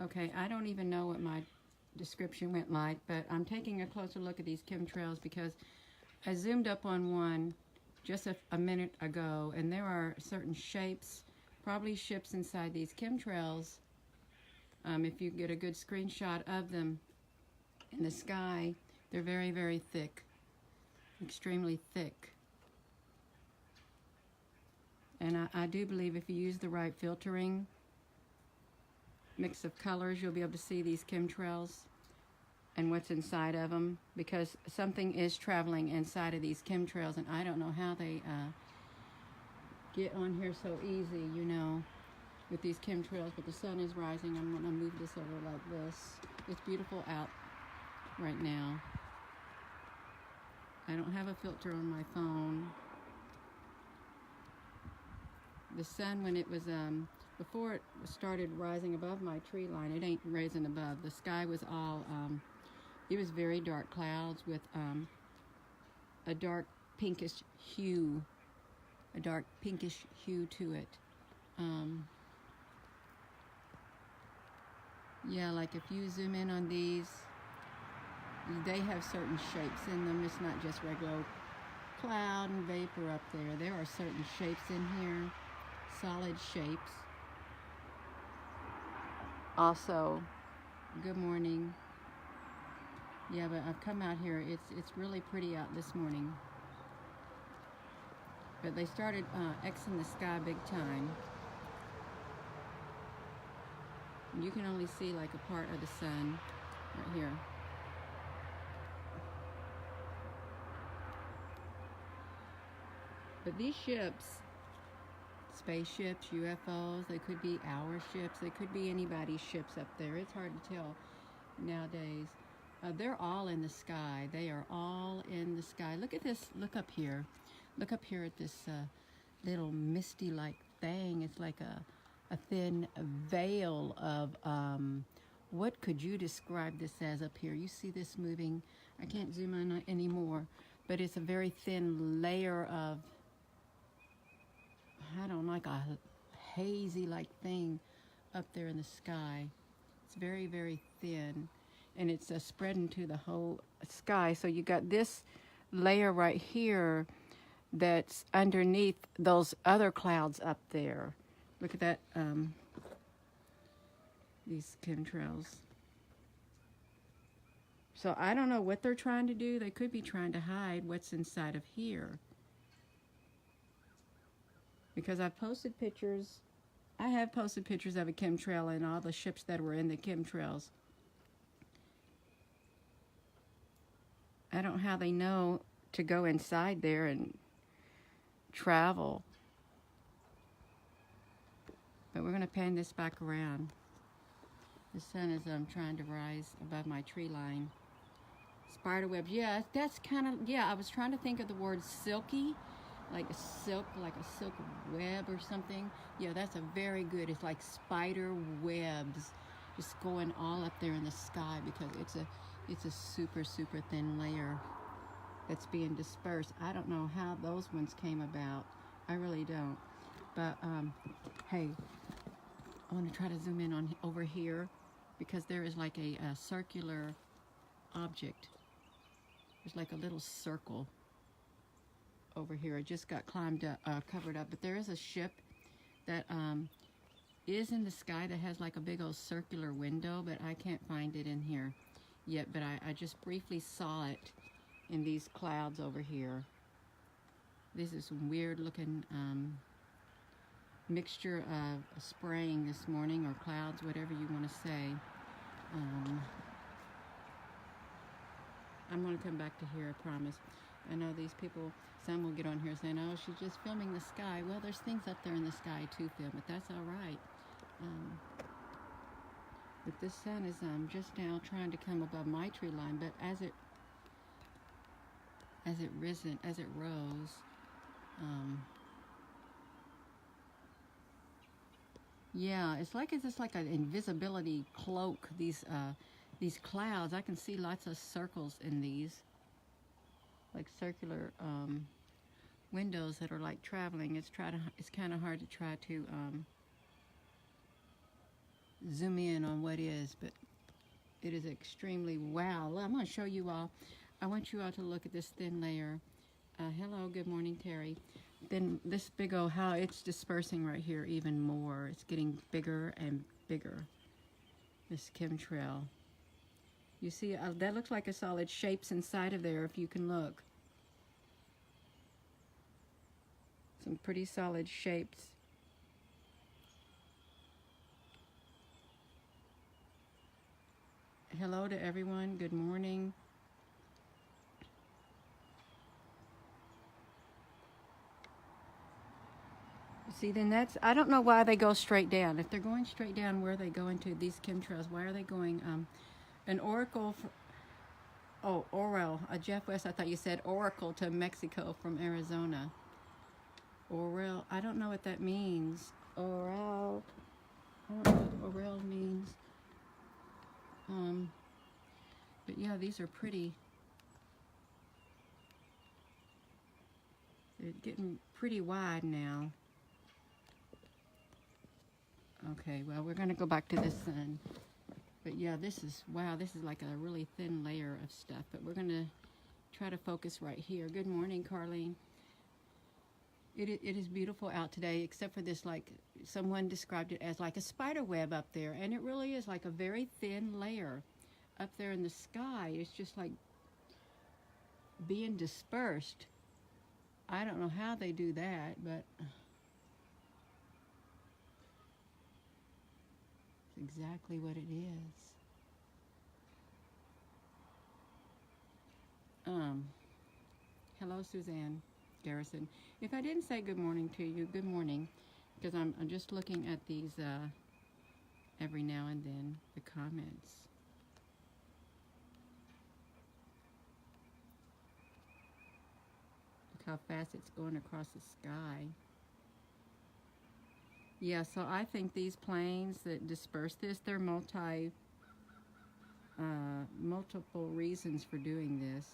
Okay, I don't even know what my description went like, but I'm taking a closer look at these chemtrails because I zoomed up on one just a minute ago, and there are certain shapes, probably ships inside these chemtrails. If you get a good screenshot of them in the sky, they're very, very thick, extremely thick. And I do believe if you use the right filtering mix of colors, you'll be able to see these chemtrails and what's inside of them, because something is traveling inside of these chemtrails, and I don't know how they get on here so easy, you know, with these chemtrails. But the sun is rising. I'm going to move this over like this. It's beautiful out right now. I don't have a filter on my phone. The sun, when it was before it started rising above my tree line, it ain't raising above. The sky was all it was very dark clouds with a dark pinkish hue to it. Yeah, like if you zoom in on these, they have certain shapes in them. It's not just regular cloud and vapor up there. There are certain shapes in here, solid shapes. Also, good morning. Yeah, but I've come out here. It's really pretty out this morning. But they started Xing the sky big time. You can only see like a part of the sun right here. But these ships, spaceships, UFOs, they could be our ships, they could be anybody's ships up there. It's hard to tell nowadays. They're all in the sky. They are all in the sky. Look at this. Look up here. Look up here at this little misty-like thing. It's like a thin veil of, what could you describe this as up here? You see this moving? I can't zoom in anymore, but it's a very thin layer of, I don't know, like a hazy-like thing up there in the sky. It's very, very thin, and it's spreading to the whole sky. So you got this layer right here that's underneath those other clouds up there. Look at that, these chemtrails. So I don't know what they're trying to do. They could be trying to hide what's inside of here. Because I've posted pictures. I have posted pictures of a chemtrail and all the ships that were in the chemtrails. I don't know how they know to go inside there and travel. But we're going to pan this back around. The sun is trying to rise above my tree line. Spider webs, yeah, that's kind of, yeah, I was trying to think of the word silky, like a silk web or something. Yeah, that's a very good, it's like spider webs just going all up there in the sky, because it's a super, super thin layer that's being dispersed. I don't know how those ones came about. I really don't. But, hey, I want to try to zoom in on over here, because there is like a circular object. There's like a little circle over here. It just got covered up. But there is a ship that is in the sky that has like a big old circular window, but I can't find it in here yet. But I just briefly saw it in these clouds over here. This is some weird looking mixture of spraying this morning, or clouds, whatever you want to say. I'm going to come back to here, I promise. I know these people, some will get on here saying, oh, she's just filming the sky. Well, there's things up there in the sky to film, but that's all right. But this sun is just now trying to come above my tree line, but as it rose, yeah, it's just like an invisibility cloak. These clouds, I can see lots of circles in these, like circular windows that are like traveling. It's kind of hard to try to zoom in on what is, but it is extremely, wow. I'm going to show you all. I want you all to look at this thin layer. Hello, good morning, Terry. Then this big old, how it's dispersing right here even more. It's getting bigger and bigger, this chemtrail. You see, that looks like a solid shapes inside of there if you can look. Some pretty solid shapes. Hello to everyone. Good morning. See, then that's, I don't know why they go straight down. If they're going straight down, where are they going to? These chemtrails, why are they going? An oracle, Orel, Jeff West, I thought you said oracle to Mexico from Arizona. Orel, I don't know what that means. Orel, I don't know what Orel means. But yeah, these are pretty. They're getting pretty wide now. Okay, well, we're going to go back to this sun. But yeah, this is, wow, this is like a really thin layer of stuff. But we're going to try to focus right here. Good morning, Carlene. It is beautiful out today, except for this, like, someone described it as like a spider web up there. And it really is like a very thin layer up there in the sky. It's just like being dispersed. I don't know how they do that, but it's exactly what it is. Hello, Suzanne Garrison. If I didn't say good morning to you, good morning, because I'm just looking at these every now and then, the comments. Look how fast it's going across the sky. Yeah, so I think these planes that disperse this, they're multiple reasons for doing this.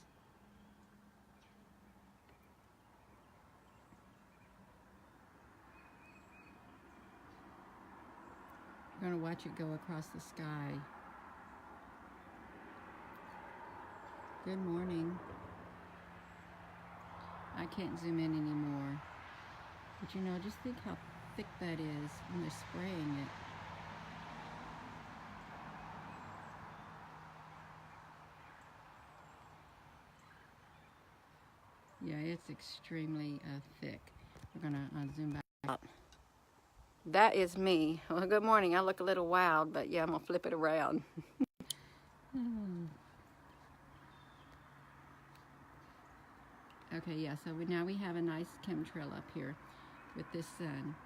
We're going to watch it go across the sky. Good morning. I can't zoom in anymore. But you know, just think how thick that is when they're spraying it. Yeah, it's extremely thick. We're going to zoom back out. That is me. Well, good morning. I look a little wild, but yeah, I'm going to flip it around. Okay, yeah, so now we have a nice chemtrail up here with this sun.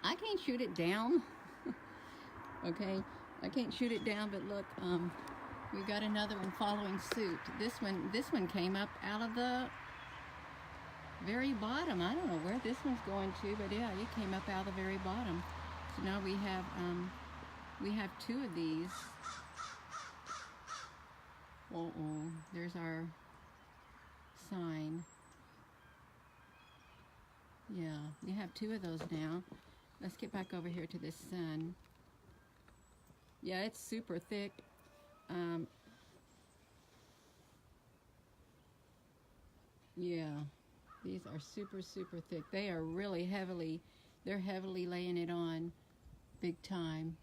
I can't shoot it down. Okay, I can't shoot it down, but look, we've got another one following suit. This one came up out of the very bottom. I don't know where this one's going to, but yeah, it came up out of the very bottom. So now we have two of these. There's our sign. Yeah, we have two of those now. Let's get back over here to this sun. Yeah, it's super thick. Yeah, these are super, super thick. They are really heavily, they're heavily laying it on big time.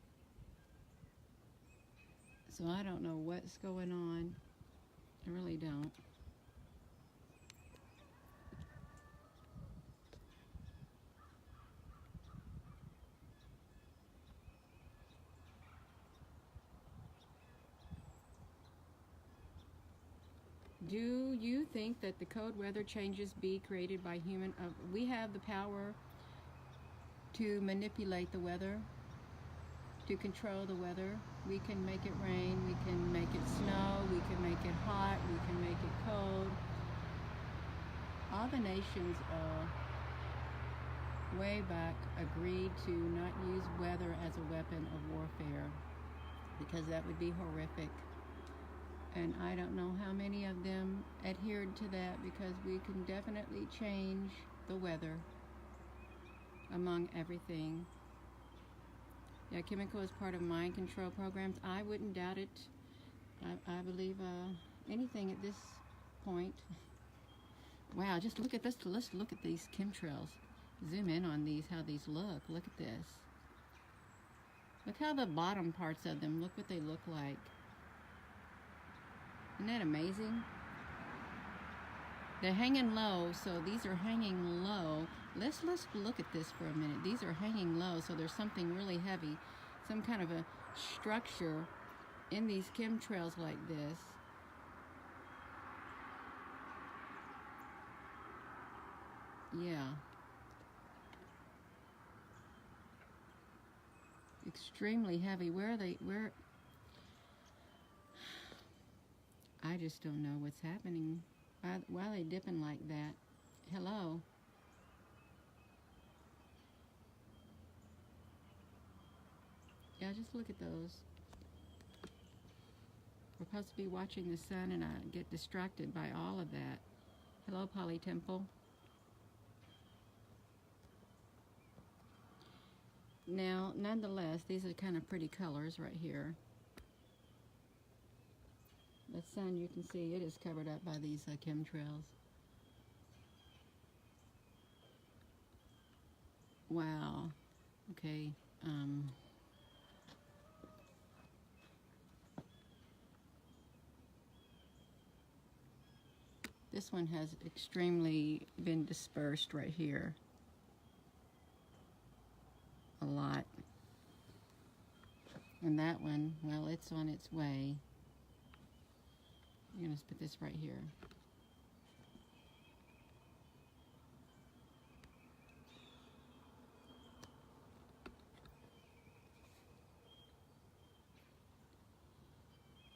So I don't know what's going on. I really don't. Do you think that the cold weather changes be created by human? We have the power to manipulate the weather, to control the weather. We can make it rain, we can make it snow, we can make it hot, we can make it cold. All the nations way back agreed to not use weather as a weapon of warfare because that would be horrific. And I don't know how many of them adhered to that, because we can definitely change the weather among everything. Yeah, chemical is part of mind control programs. I wouldn't doubt it. I believe anything at this point. Wow, just look at this. Let's look at these chemtrails. Zoom in on these, how these look. Look at this. Look how the bottom parts of them, look what they look like. Isn't that amazing? They're hanging low, so these are hanging low. Let's look at this for a minute. These are hanging low, so there's something really heavy, some kind of a structure in these chemtrails like this. Yeah. Extremely heavy. Where are they? Where? I just don't know what's happening. Why are they dipping like that? Hello? Yeah, just look at those. We're supposed to be watching the sun and I get distracted by all of that. Hello, Polly Temple. Now, nonetheless, these are kind of pretty colors right here. The sun, you can see it is covered up by these chemtrails. Wow. Okay. This one has extremely been dispersed right here. A lot. And that one, well, it's on its way. I'm going to put this right here.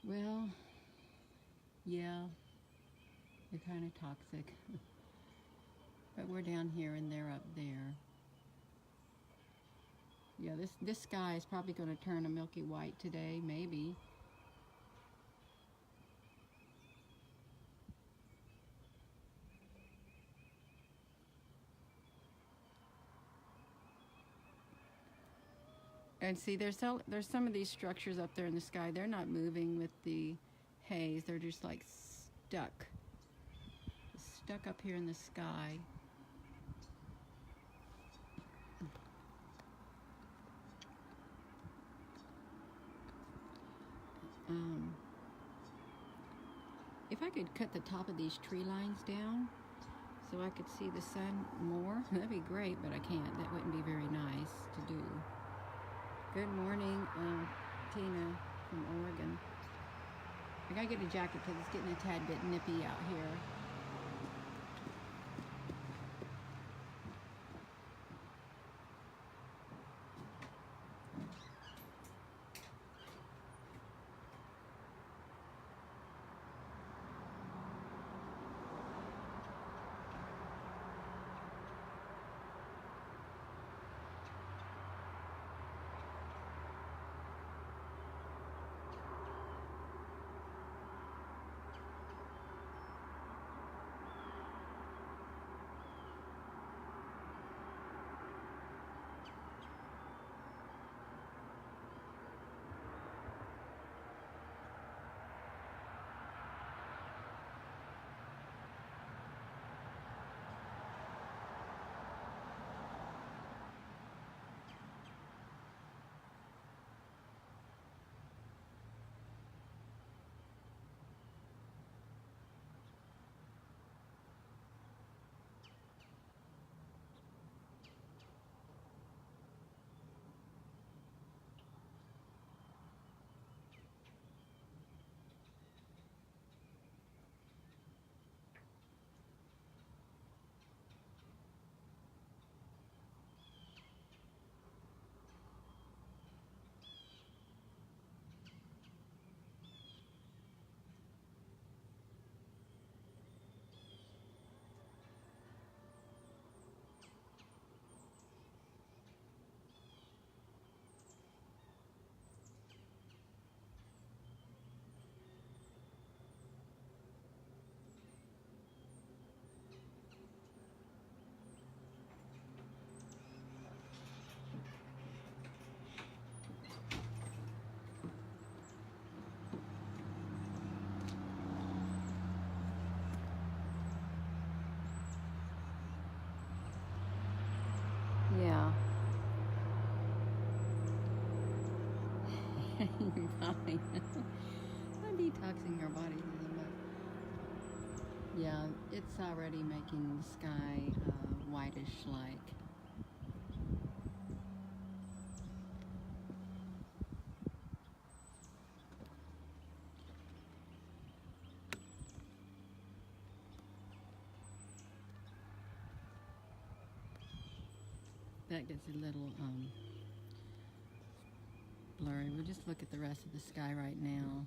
Well, yeah, they're kind of toxic. But we're down here and they're up there. Yeah, this sky is probably going to turn a milky white today, maybe. And see, there's some of these structures up there in the sky. They're not moving with the haze. They're just like stuck up here in the sky. If I could cut the top of these tree lines down so I could see the sun more, that'd be great, but I can't. That wouldn't be very nice to do. Good morning, Tina from Oregon. I gotta get a jacket because it's getting a tad bit nippy out here. Fine. I'm detoxing our bodies. Yeah, it's already making the sky whitish like. That gets a little blurry. We'll just look at the rest of the sky right now.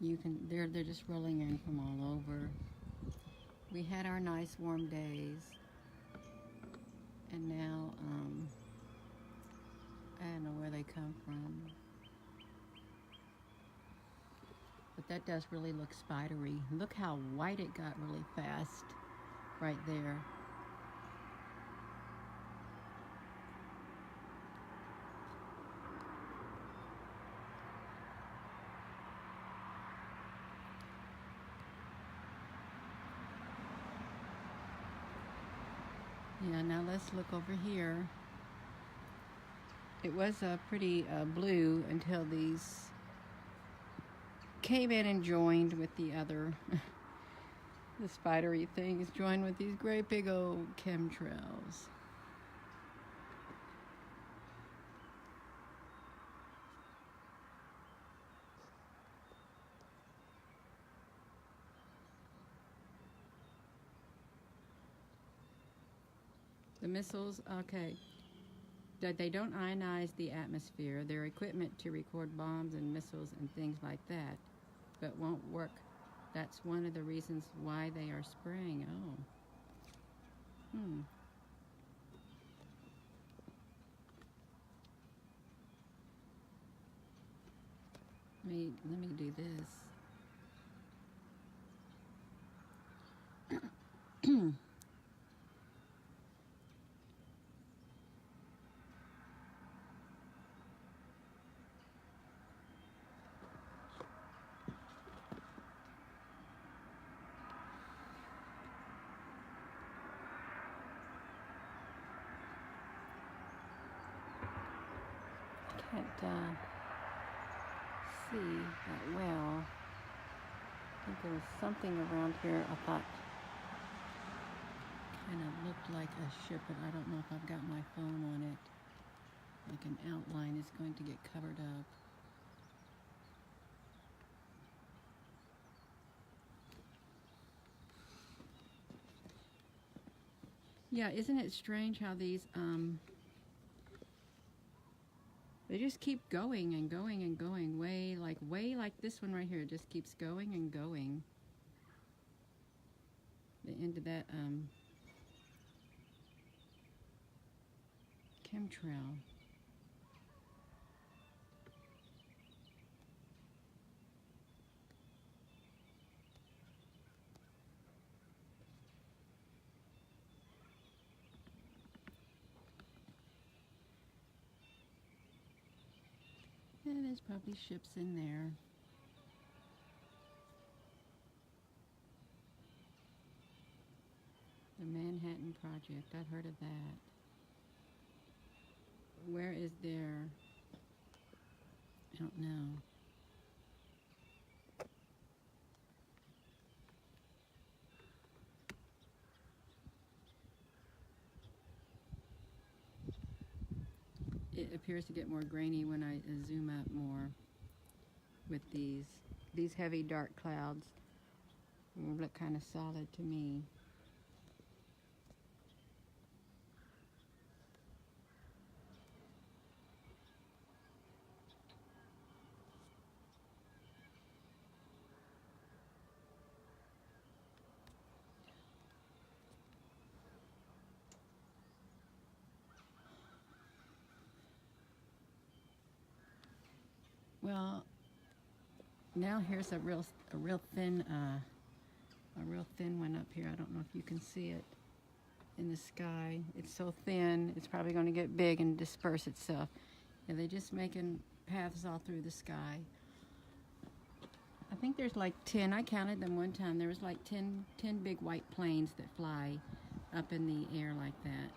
You can, they're just rolling in from all over. We had our nice warm days, and now I don't know where they come from, but that does really look spidery. Look how white it got really fast right there. Yeah, now let's look over here. It was pretty blue until these came in and joined with the other, the spidery things, joined with these great big old chemtrails. The missiles, okay, they don't ionize the atmosphere. They're equipment to record bombs and missiles and things like that, but won't work. That's one of the reasons why they are spraying. Oh. Let me do this. Can't see that well. I think there was something around here I thought kind of looked like a ship, but I don't know if I've got my phone on it. Like an outline is going to get covered up. Yeah, isn't it strange how these they just keep going and going and going, way like this one right here. It just keeps going and going. The end of that chemtrail. And there's probably ships in there. The Manhattan Project, I've heard of that. Where is there? I don't know. It appears to get more grainy when I zoom up more with these heavy dark clouds. They look kind of solid to me. Well, now here's a real thin one up here. I don't know if you can see it in the sky. It's so thin, it's probably going to get big and disperse itself. Yeah, they're just making paths all through the sky. I think there's like 10. I counted them one time. There was like 10 big white planes that fly up in the air like that.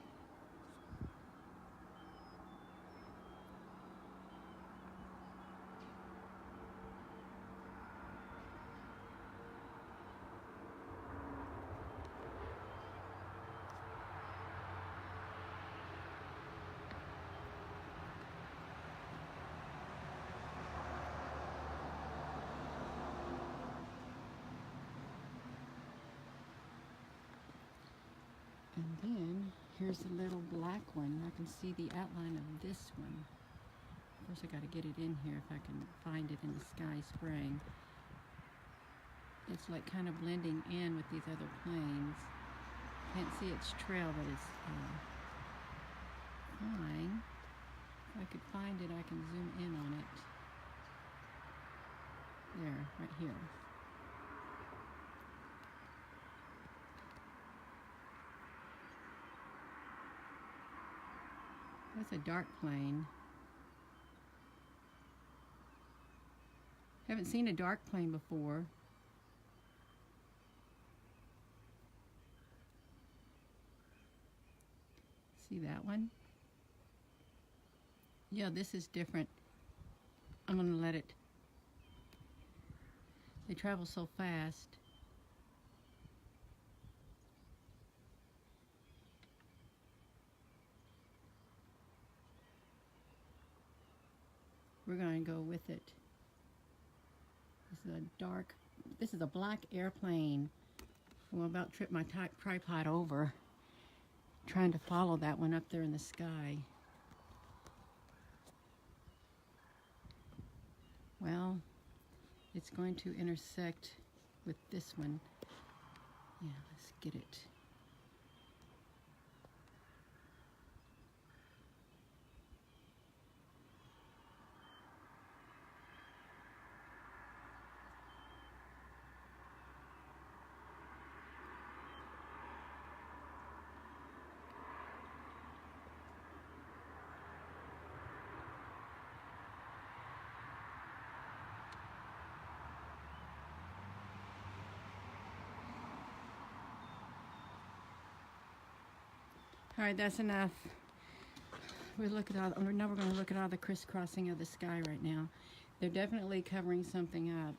And then here's a little black one. I can see the outline of this one. Of course, I got to get it in here if I can find it in the sky spraying. It's like kind of blending in with these other planes. Can't see its trail, but it's fine. If I could find it, I can zoom in on it. There, right here. That's a dark plane. Haven't seen a dark plane before. See that one? Yeah, this is different. I'm gonna let it. They travel so fast. We're gonna go with it. This is a black airplane. I'm about to trip my tripod over trying to follow that one up there in the sky. Well, it's going to intersect with this one. Yeah, let's get it. All right, that's enough. Now we're going to look at all the crisscrossing of the sky right now. They're definitely covering something up.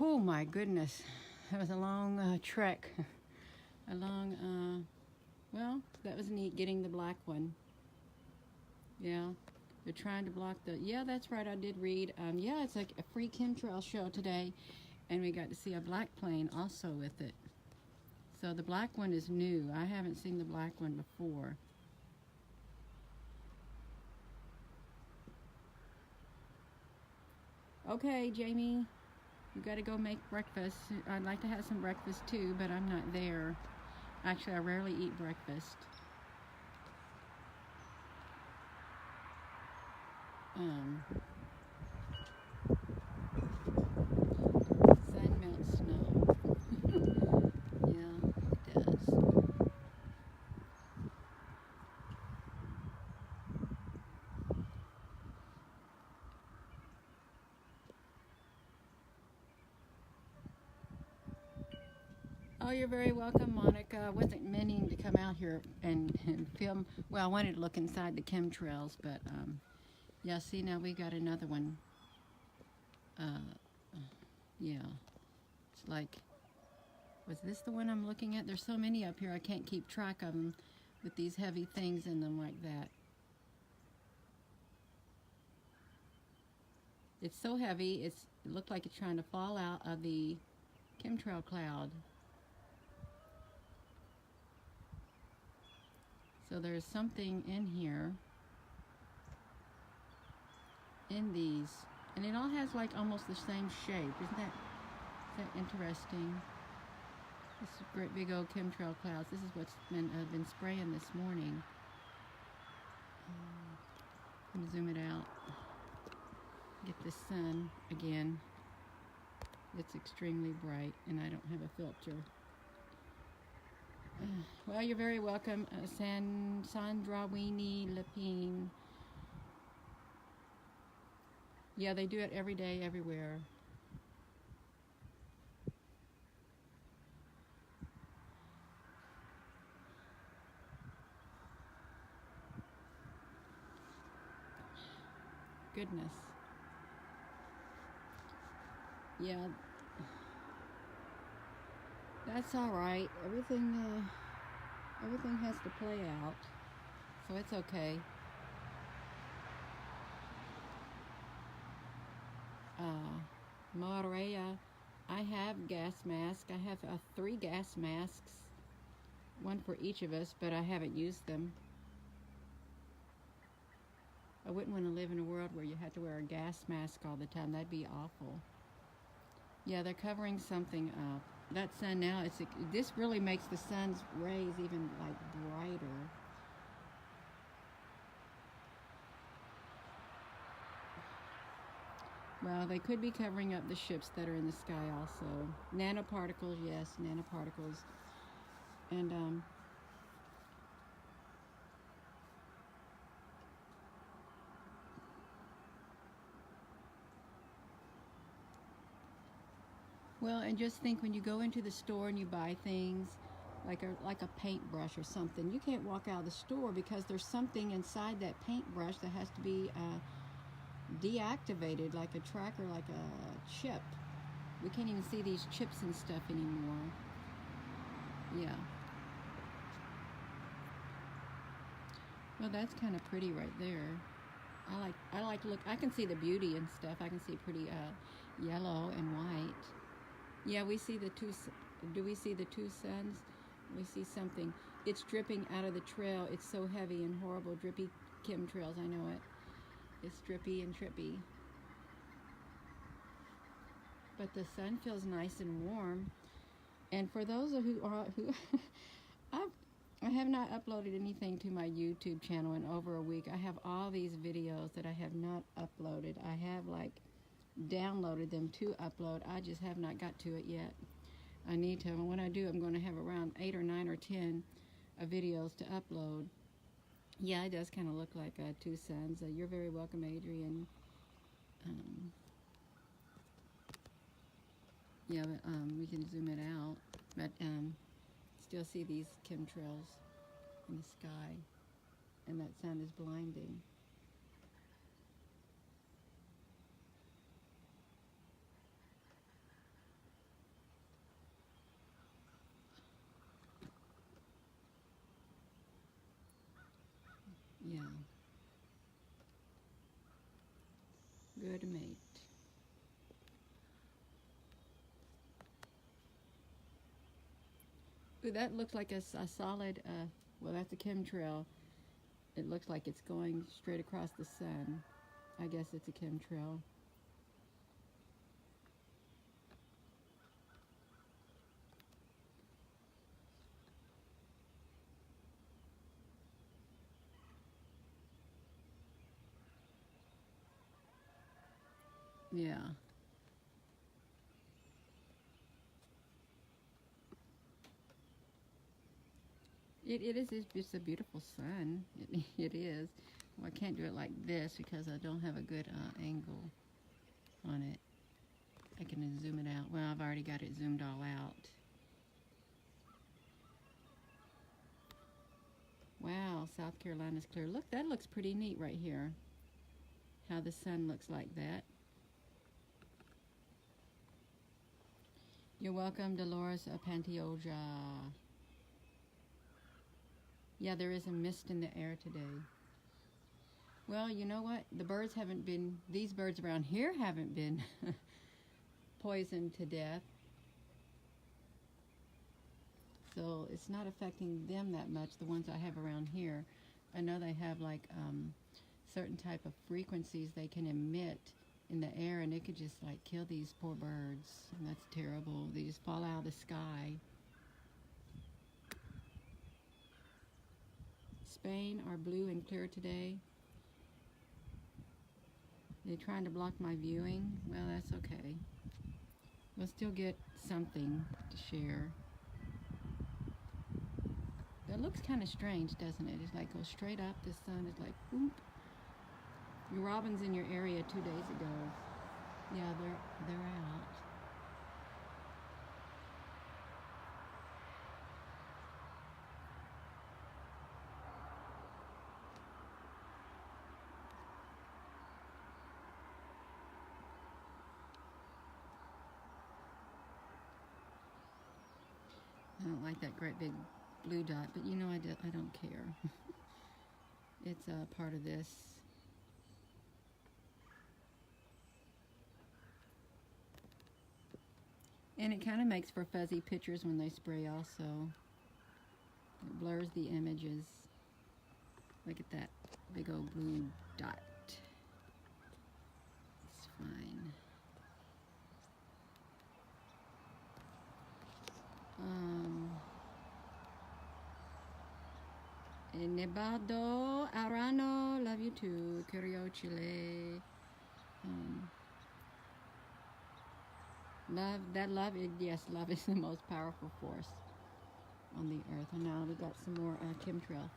Oh my goodness, that was a long trek. Well, that was neat getting the black one. Yeah, they're trying to block yeah, that's right, I did read. Yeah, it's like a free chemtrail show today, and we got to see a black plane also with it. So the black one is new. I haven't seen the black one before. Okay, Jamie, you got to go make breakfast. I'd like to have some breakfast too, but I'm not there. Actually, I rarely eat breakfast. Sun melts snow. Yeah, it does. Oh, you're very welcome, Monica. I wasn't meaning to come out here and film. Well, I wanted to look inside the chemtrails, but yeah, see, now we got another one. Yeah, it's like, was this the one I'm looking at? There's so many up here, I can't keep track of them with these heavy things in them like that. It's so heavy, it looked like it's trying to fall out of the chemtrail cloud. So there's something in here, in these, and it all has like almost the same shape. Is that interesting? This is great big old chemtrail clouds. This is what's been spraying this morning. I'm gonna zoom it out. Get the sun again. It's extremely bright, and I don't have a filter. Well, you're very welcome, Sandra Weenie Lepine. Yeah, they do it every day, everywhere. Goodness. Yeah. That's all right. Everything has to play out, so it's okay. Maria, I have gas mask. I have 3 gas masks. one for each of us, but I haven't used them. I wouldn't want to live in a world where you have to wear a gas mask all the time. That'd be awful. Yeah, they're covering something up. That sun now, this really makes the sun's rays even like brighter. Well, they could be covering up the ships that are in the sky also. Nanoparticles, yes, nanoparticles. And well, and just think when you go into the store and you buy things like a paintbrush or something, you can't walk out of the store because there's something inside that paintbrush that has to be deactivated, like a tracker, like a chip. We can't even see these chips and stuff anymore. Yeah. Well, that's kind of pretty right there. I like look. I can see the beauty and stuff. I can see pretty yellow and white. Yeah, we see the two. Do we see the two suns? We see something. It's dripping out of the trail. It's so heavy and horrible, drippy chemtrails. I know it. It's drippy and trippy. But the sun feels nice and warm. And for those who I have not uploaded anything to my YouTube channel in over a week. I have all these videos that I have not uploaded. I have like downloaded them to upload. I just have not got to it yet. I need to. And when I do, I'm going to have around 8 or 9 or 10 videos to upload. Yeah, it does kind of look like two suns. You're very welcome, Adrian. Yeah, but we can zoom it out. But still see these chemtrails in the sky. And that sun is blinding. Yeah. Good mate. Ooh, that looks like a solid, well, that's a chemtrail. It looks like it's going straight across the sun. I guess it's a chemtrail. Yeah. It is. It's a beautiful sun. It is. Well, I can't do it like this because I don't have a good angle on it. I can zoom it out. Well, I've already got it zoomed all out. Wow, South Carolina's clear. Look, that looks pretty neat right here. How the sun looks like that. You're welcome, Dolores Pantioja. Yeah, there is a mist in the air today. Well, you know what? The birds haven't been, these birds around here haven't been poisoned to death. So it's not affecting them that much, the ones I have around here. I know they have like certain type of frequencies they can emit in the air, and it could just like kill these poor birds. And that's terrible. They just fall out of the sky. Spain are blue and clear today. They're trying to block my viewing. Well, that's okay. We'll still get something to share. It looks kind of strange, doesn't it? It's like goes straight up. The sun is like, whoop. Your robins in your area 2 days ago. Yeah, they're out. I don't like that great big blue dot, but you know I don't care. It's a part of this. And it kind of makes for fuzzy pictures when they spray also. It blurs the images. Look at that big old blue dot. It's fine. Nevado Arano, love you too. Curio Chile. Yes, love is the most powerful force on the earth. And now we got some more chemtrail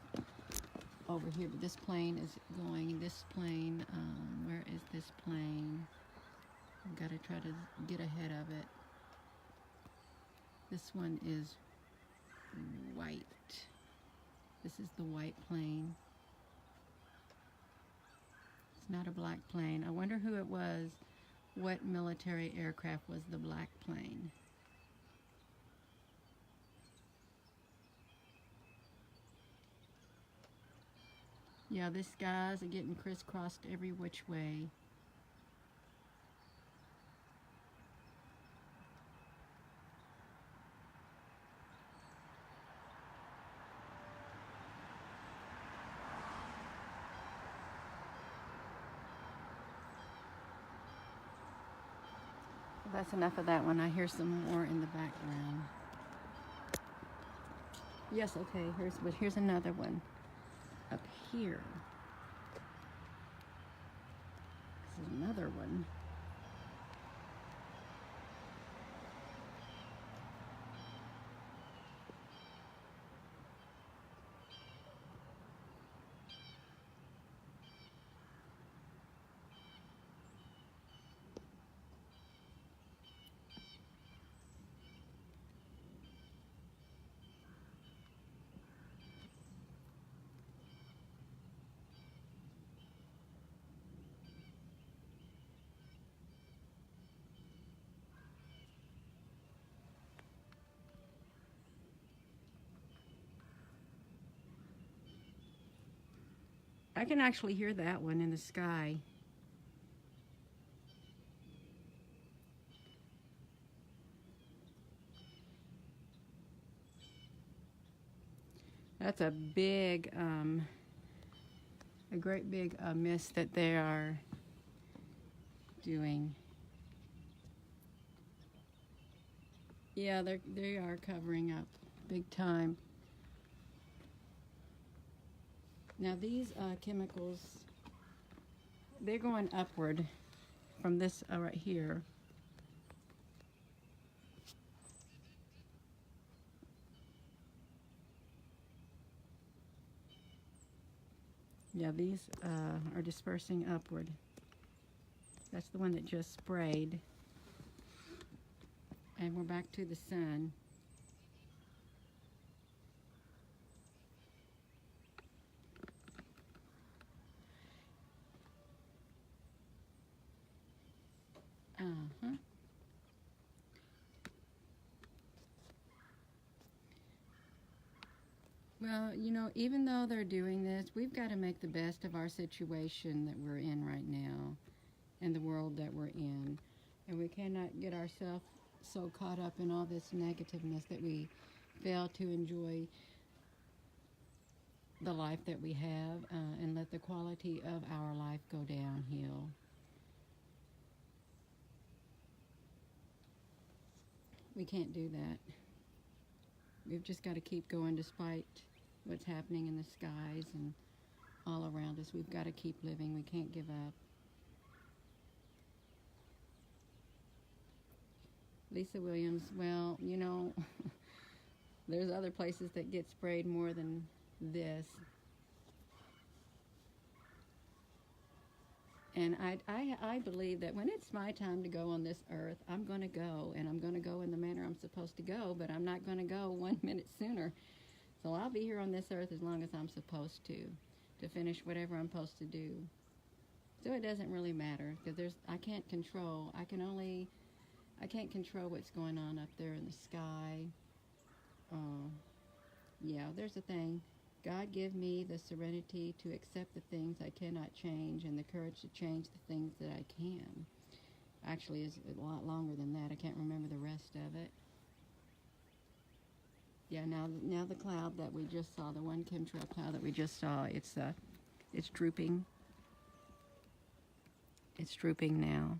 over here, but this plane is going, where is this plane? I've got to try to get ahead of it. This one is white. This is the white plane. It's not a black plane. I wonder who it was. What military aircraft was the black plane? Yeah, these skies are getting crisscrossed every which way. That's enough of that one. I hear some more in the background. Yes, okay, here's another one up here. This is another one. I can actually hear that one in the sky. That's a big, a great big mist that they are doing. Yeah, they are covering up big time. Now these chemicals, they're going upward from this right here. Yeah, these are dispersing upward. That's the one that just sprayed. And we're back to the sun. Well, you know, even though they're doing this, we've got to make the best of our situation that we're in right now and the world that we're in. And we cannot get ourselves so caught up in all this negativeness that we fail to enjoy the life that we have and let the quality of our life go downhill. We can't do that. We've just got to keep going despite what's happening in the skies and all around us. We've got to keep living. We can't give up. Lisa Williams, well, you know, there's other places that get sprayed more than this. And I believe that when it's my time to go on this earth, I'm going to go, and I'm going to go in the manner I'm supposed to go, but I'm not going to go 1 minute sooner. So I'll be here on this earth as long as I'm supposed to finish whatever I'm supposed to do. So it doesn't really matter, because I can't control what's going on up there in the sky. Yeah, there's a thing. God give me the serenity to accept the things I cannot change and the courage to change the things that I can. Actually, it's a lot longer than that. I can't remember the rest of it. Yeah, now the cloud that we just saw, the one chemtrail cloud that we just saw, it's drooping. It's drooping now.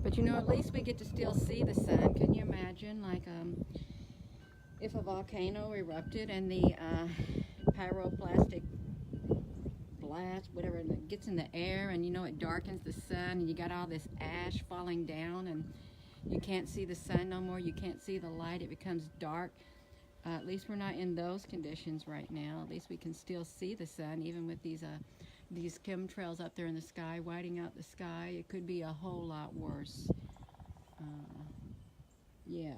But at least we get to still see the sun. Can you imagine, like, if a volcano erupted and the pyroplastic blast, whatever, that gets in the air, and it darkens the sun, and you got all this ash falling down, and you can't see the sun no more. You can't see the light. It becomes dark. At least we're not in those conditions right now. At least we can still see the sun, even with these chemtrails up there in the sky, whiting out the sky. It could be a whole lot worse. Yeah.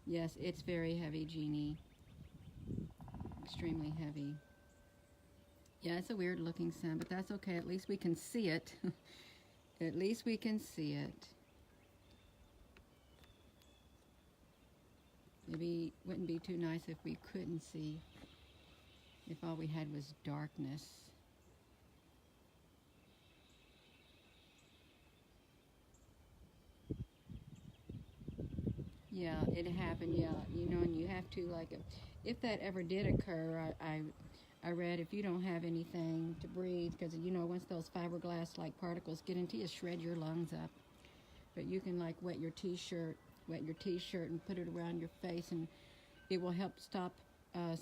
Yes, it's very heavy, Jeannie. Extremely heavy. Yeah, it's a weird looking sun, but that's okay. At least we can see it. At least we can see it. Maybe it wouldn't be too nice if we couldn't see, if all we had was darkness. Yeah, it happened, yeah. And you have to, like, if that ever did occur, I read if you don't have anything to breathe, because, once those fiberglass-like particles get into you, shred your lungs up. But you can, like, wet your t-shirt and put it around your face, and it will help stop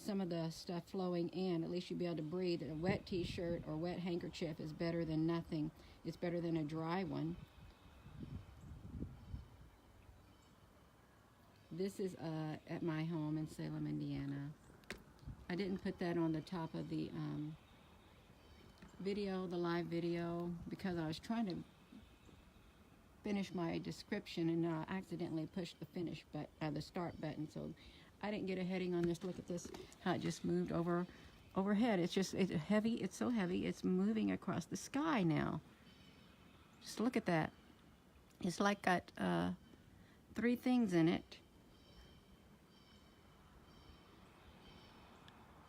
some of the stuff flowing in. At least you'll be able to breathe. A wet t-shirt or wet handkerchief is better than nothing. It's better than a dry one. This is at my home in Salem, Indiana. I didn't put that on the top of the video, the live video, because I was trying to finish my description and accidentally pushed the start button. So I didn't get a heading on this. Look at this, how it just moved overhead. It's heavy. It's so heavy. It's moving across the sky now. Just look at that. It's like got 3 things in it.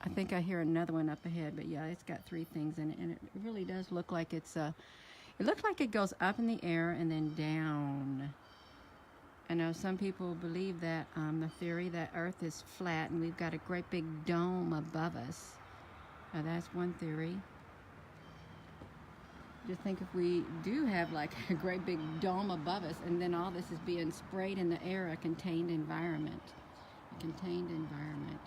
I think I hear another one up ahead, but yeah, it's got 3 things in it, and it really does look like it looks like it goes up in the air and then down. I know some people believe that the theory that Earth is flat and we've got a great big dome above us. That's one theory. Just think if we do have like a great big dome above us, and then all this is being sprayed in the air, a contained environment. A contained environment.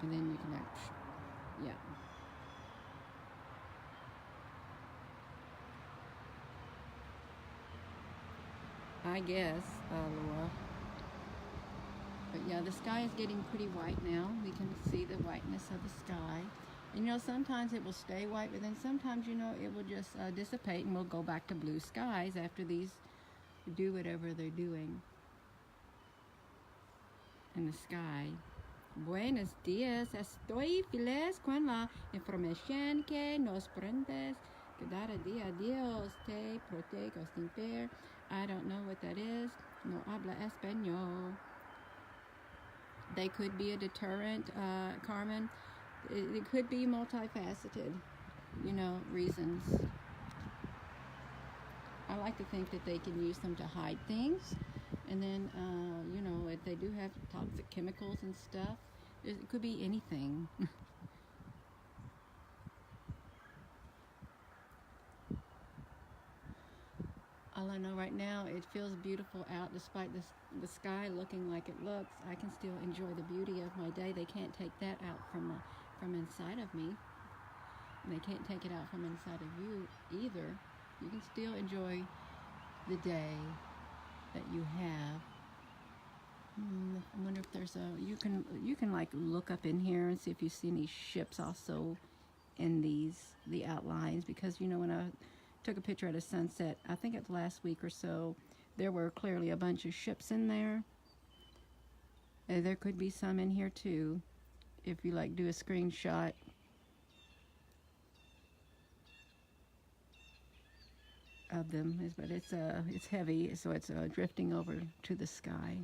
And then you can, yeah. I guess, Laura. But yeah, the sky is getting pretty white now. We can see the whiteness of the sky. And sometimes it will stay white, but then sometimes, it will just dissipate, and we'll go back to blue skies after these do whatever they're doing in the sky. Buenos días, estoy feliz con la información que nos brindas. Cada día Dios te protege siempre. I don't know what that is. No habla español. They could be a deterrent, Carmen. It could be multifaceted, reasons. I like to think that they can use them to hide things. And then, if they do have toxic chemicals and stuff, it could be anything. All I know right now, it feels beautiful out despite the sky looking like it looks. I can still enjoy the beauty of my day. They can't take that out from inside of me. And they can't take it out from inside of you either. You can still enjoy the day that you have. I wonder if there's you can like look up in here and see if you see any ships also in the outlines, because when I took a picture at a sunset, I think it's last week or so, there were clearly a bunch of ships in there. And there could be some in here too, if you like do a screenshot. Of them, but it's heavy, so it's drifting over to the sky.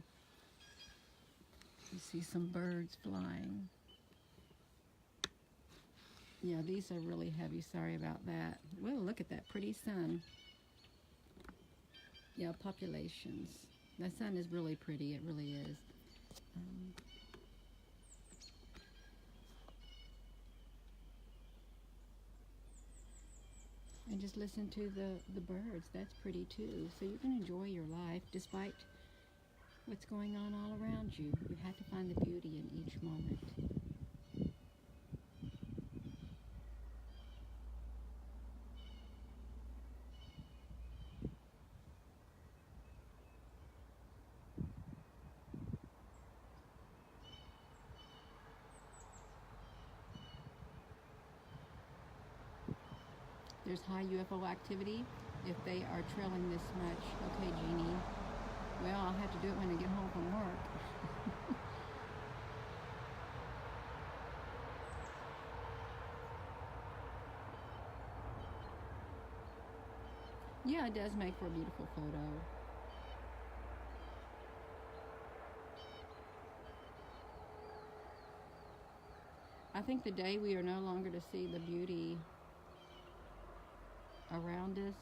You see some birds flying. Yeah, these are really heavy. Sorry about that. Well, look at that pretty sun. Yeah, populations. The sun is really pretty. It really is. And just listen to the birds. That's pretty too. So you can enjoy your life despite what's going on all around you. You have to find the beauty in each moment. There's high UFO activity if they are trailing this much. Okay, Jeannie. Well, I'll have to do it when I get home from work. Yeah, it does make for a beautiful photo. I think the day we are no longer to see the beauty around us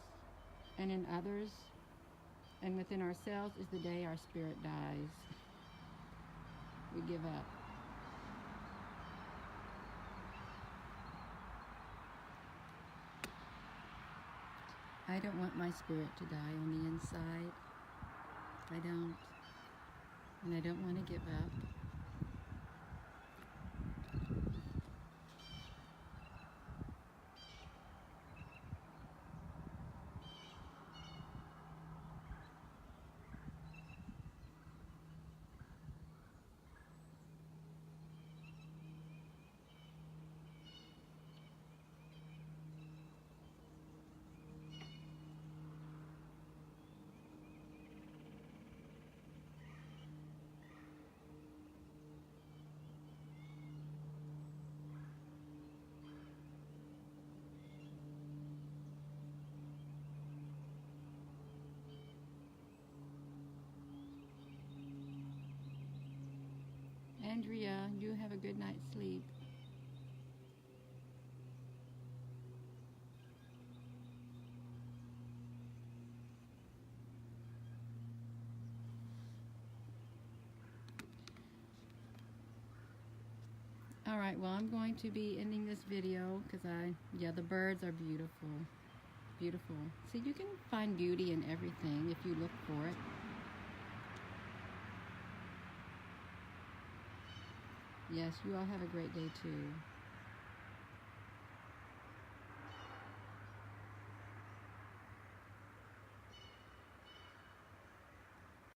and in others and within ourselves is the day our spirit dies. We give up. I don't want my spirit to die on the inside. I don't. And I don't want to give up. Andrea, you have a good night's sleep. Alright, well, I'm going to be ending this video because the birds are beautiful. Beautiful. See, you can find beauty in everything if you look for it. Yes, you all have a great day too.